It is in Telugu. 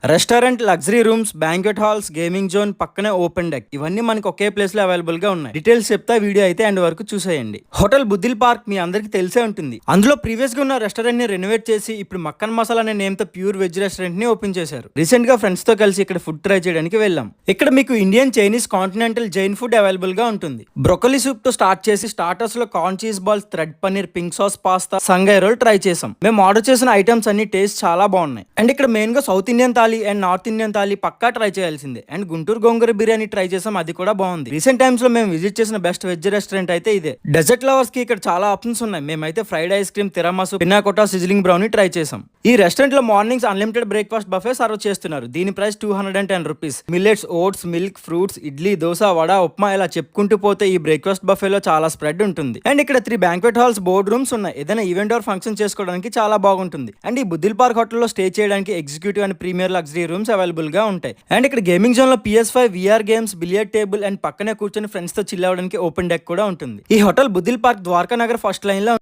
Restaurant, luxury rooms, banquet halls, gaming zone, పక్కనే ఓపెన్ డెక్ ఇవన్నీ మనకి ఒకే ప్లేస్ లో అవైలబుల్ గా ఉన్నాయి. డీటెయిల్స్ చెప్తా, వీడియో అయితే ఎండ్ వరకు చూసేయండి. హోటల్ బుద్దిల్ పార్క్ మీ అందరికి తెలిసే ఉంటుంది. అందులో ప్రీవియస్ గా ఉన్న రెస్టారెంట్ ని రెనోవేట్ చేసి ఇప్పుడు మక్కన్ మసాలా అనే నేమ్ తో ప్యూర్ వెజ్ రెస్టారెంట్ ని ఓపెన్ చేశారు. రీసెంట్ గా ఫ్రెండ్స్ తో కలిసి ఇక్కడ ఫుడ్ ట్రై చేయడానికి వెళ్ళాం. ఇక్కడ మీకు Indian, Chinese, continental, Jain food available గా ఉంటుంది. బ్రొకలీ సూప్ తో స్టార్ట్ చేసి స్టార్టర్స్ లో corn cheese balls, thread paneer, pink sauce pasta, Shanghai roll try చేసాం. మేము ఆర్డర్ చేసిన ఐటమ్స్ అన్ని టేస్ట్ చాలా బాగున్నాయి. అండ్ ఇక్కడ మెయిన్ గా South Indian thali and North Indian thali పక్కా ట్రై చేయాల్సిందే. అండ్ గుంటూరు గోంగూర బిర్యానీ ట్రై చేసాం, అది కూడా బాగుంది. రీసెంట్ టైమ్స్ లో మేము విజిట్ చేసిన బెస్ట్ వెజ్ రెస్టారెంట్ అయితే ఇదే. డెజర్ట్ లవర్స్ కి ఇక్కడ చాలా ఆప్షన్స్ ఉన్నాయి. మేమైతే fried ice cream, tiramisu, panna cotta, sizzling brownie try చేసాం. ఈ రెస్టారెంట్ లో mornings unlimited breakfast buffet serve చేస్తున్నారు. దీని price 210 rupees. Millets, oats, milk, fruits, idli, dosa, vada, upma ఇలా చెప్పుకుంటూ పోతే ఈ బ్రేక్ఫాస్ట్ బఫే లో చాలా స్ప్రెడ్ ఉంటుంది. అండ్ ఇక్కడ 3 బ్యాంక్వెట్ హాల్స్, బోర్డ్ రూమ్స్ ఉన్నాయి. ఏదైనా ఈవెంట్ ఆర్ ఫంక్షన్ చేసుకోవడానికి చాలా బాగుంటుంది. అండ్ ఈ బుద్దిల్ పార్క్ హోటల్లో స్టే చేయడానికి executive and premier luxury rooms available గా ఉంటాయి. అండ్ ఇక్కడ గేమింగ్ జోన్ లో PS5, VR games, billiard table and పక్కనే కూర్చొని ఫ్రెండ్స్ తో చిల్ అవడానికి ఓపెన్ డెక్ కూడా ఉంటుంది. ఈ hotel Buddhil park Dwaraka Nagar first line లో